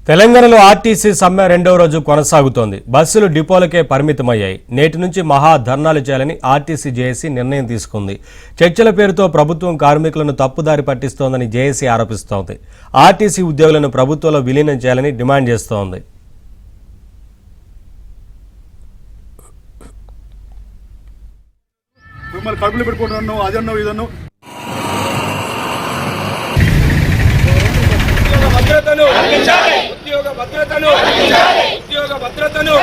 తెలంగాణలో ఆర్టీసీ సమ్మె రెండవ రోజు కొనసాగుతోంది. బస్సులు డిపోలకే పరిమితమయ్యాయి. నేటి నుంచి మహా ధర్నాలు చేయాలని ఆర్టీసీ జేఏసీ నిర్ణయం తీసుకుంది. చర్చల పేరుతో ప్రభుత్వం కార్మికులను తప్పుదారి పట్టిస్తోందని జేఏసీ ఆరోపిస్తోంది. ఆర్టీసీ ఉద్యోగులను ప్రభుత్వంలో విలీనం చేయాలని డిమాండ్ చేస్తోంది. ఉద్యోగ భద్రతను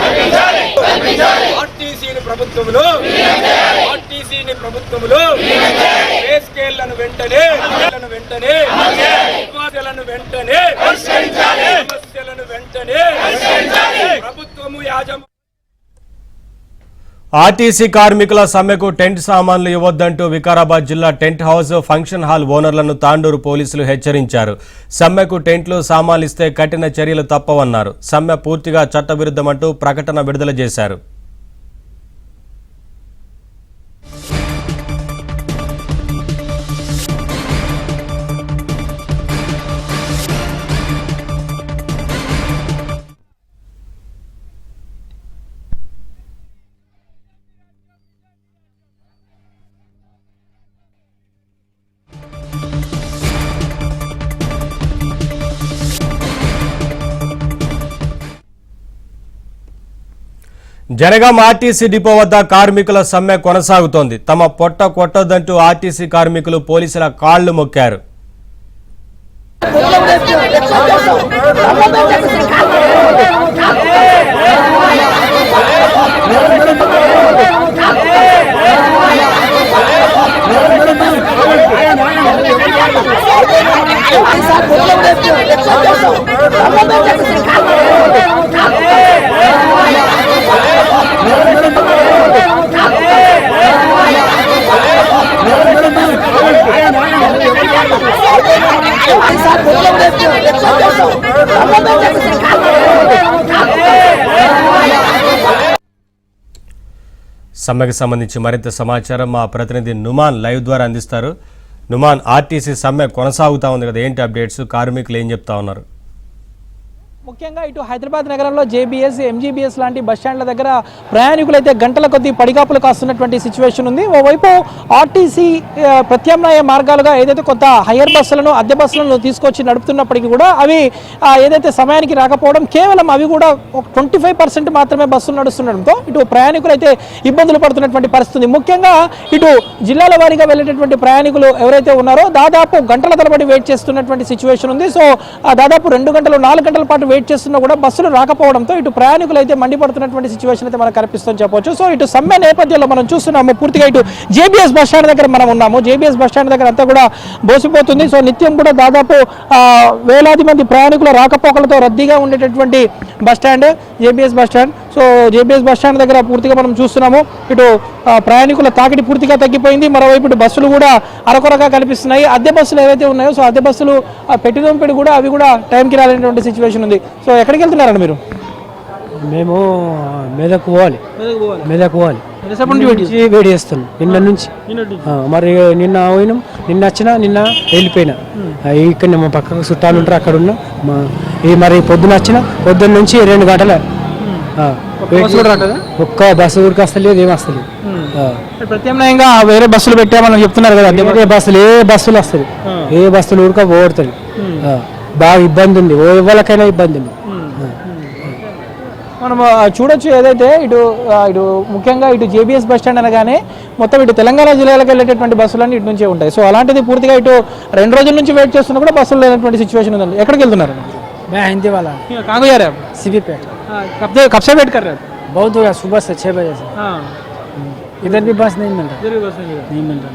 ఆర్టీసీని ప్రభుత్వములో పే స్కేళ్లను వెంటనే సమస్యలను వెంటనే ప్రభుత్వము ఆర్టీసీ కార్మికుల సమ్మెకు టెంట్ సామాన్లు ఇవ్వొద్దంటూ వికారాబాద్ జిల్లా టెంట్ హౌస్ ఫంక్షన్ హాల్ ఓనర్లను తాండూరు పోలీసులు హెచ్చరించారు. సమ్మెకు టెంట్లు సామాన్లు ఇస్తే కఠిన చర్యలు తప్పవన్నారు. సమ్మె పూర్తిగా చట్టవిరుద్ధమంటూ ప్రకటన విడుదల చేశారు. జనగాం ఆర్టీసీ డిపో వద్ద కార్మికుల సమ్మె కొనసాగుతోంది. తమ పొట్ట కొట్టొద్దంటూ ఆర్టీసీ కార్మికులు పోలీసుల కాళ్లు మొక్కారు. సమ్మెకు సంబంధించి మరింత సమాచారం మా ప్రతినిధి నుమాన్ లైవ్ ద్వారా అందిస్తారు. నుమాన్, ఆర్టీసీ సమ్మె కొనసాగుతా ఉంది కదా, ఏంటి అప్డేట్స్? కార్మికులు ఏం చెప్తా ఉన్నారు? ముఖ్యంగా ఇటు హైదరాబాద్ నగరంలో జేబీఎస్, ఎంజీబీఎస్ లాంటి బస్టాండ్ల దగ్గర ప్రయాణికులు అయితే గంటల కొద్దీ పడిగాపులు కాస్తున్నటువంటి సిచ్యువేషన్ ఉంది. ఓవైపు ఆర్టీసీ ప్రత్యామ్నాయ మార్గాలుగా ఏదైతే కొత్త హైయర్ బస్సులను, అద్దె బస్సులను తీసుకొచ్చి నడుపుతున్నప్పటికీ కూడా అవి ఏదైతే సమయానికి రాకపోవడం, కేవలం అవి కూడా 25% మాత్రమే బస్సులు నడుస్తుండడంతో ఇటు ప్రయాణికులు అయితే ఇబ్బందులు పడుతున్నటువంటి పరిస్థితి. ముఖ్యంగా ఇటు జిల్లాల వారీగా వెళ్ళేటటువంటి ప్రయాణికులు ఎవరైతే ఉన్నారో దాదాపు గంటల తరబడి వెయిట్ చేస్తున్నటువంటి సిచ్యువేషన్ ఉంది. సో దాదాపు 2 గంటలు 4 గంటల పాటు వెయిట్ చేస్తున్నా కూడా బస్సులు రాకపోవడంతో ఇటు ప్రయాణికులు అయితే మండిపడుతున్నటువంటి సిచ్యువేషన్ అయితే మనకు కనిపిస్తుందని చెప్పవచ్చు. సో ఇటు సమ్మె నేపథ్యంలో మనం చూస్తున్నాము, పూర్తిగా ఇటు జేబీఎస్ బస్ స్టాండ్ దగ్గర మనం ఉన్నాము. జేబీఎస్ బస్ స్టాండ్ దగ్గర అంతా కూడా బోసిపోతుంది. సో నిత్యం కూడా దాదాపు వేలాది మంది ప్రయాణికుల రాకపోకలతో రద్దీగా ఉండేటటువంటి bus stand JBS bus stand. So JBS bus stand దగ్గర పూర్తిగా మనం చూస్తున్నాము, ఇటు ప్రయాణికుల తాకిడి పూర్తిగా తగ్గిపోయింది. మరోవైపు ఇటు బస్సులు కూడా అరకొరగా కనిపిస్తున్నాయి. అద్దె బస్సులు ఏవైతే ఉన్నాయో సో అద్దె బస్సులు పెట్టిదోంపెడి కూడా అవి కూడా టైంకి రాలేనటువంటి సిచ్యువేషన్ ఉంది. సో ఎక్కడికి వెళ్తున్నారండి మీరు? మేము మెదక్ పోవాలి. వెయిట్ చేస్తున్నాం నిన్న నుంచి. మరి నిన్న పోయినాం, నిన్న వచ్చినా, నిన్న వెళ్ళిపోయినా. ఇక్కడ మా పక్కకు చుట్టాలు ఉంటారు, అక్కడ ఉన్నా. మరి పొద్దున వచ్చిన, పొద్దున్న నుంచి 2 గంటల ఒక్క బస్సు ఊరికి వస్తలేదు, ఏం వస్తలేదు. ప్రత్యామ్నాయంగా వేరే బస్సులు పెట్టామని చెప్తున్నారు కదా, అదే బస్సులు ఏ బస్సులు వస్తుంది, ఏ బస్సులు ఊరిక పోగొడుతుంది. బాగా ఇబ్బంది ఉంది, ఎవరికైనా ఇబ్బంది ఉంది. మనం చూడొచ్చు ఏదైతే ఇటు ముఖ్యంగా ఇటు జేబీఎస్ బస్ స్టాండ్ అనగానే మొత్తం ఇటు తెలంగాణ జిల్లాలకు వెళ్ళేటటువంటి బస్సులన్నీ ఇటు నుంచే ఉంటాయి. సో అలాంటిది పూర్తిగా ఇటు 2 రోజుల నుంచి వెయిట్ చేస్తున్నా కూడా బస్సులు లేనటువంటి సిచ్యువేషన్ ఉంది. ఎక్కడికి వెళ్తున్నారు? हिंदी वाला कहाँ को जा रहे हैं आप? सीबी पेट। कब से वेट कर रहे हैं? बहुत हो गया, सुबह से 6 बजे से। इधर भी बस नहीं मिल रहा। इधर भी बस नहीं मिल रहा।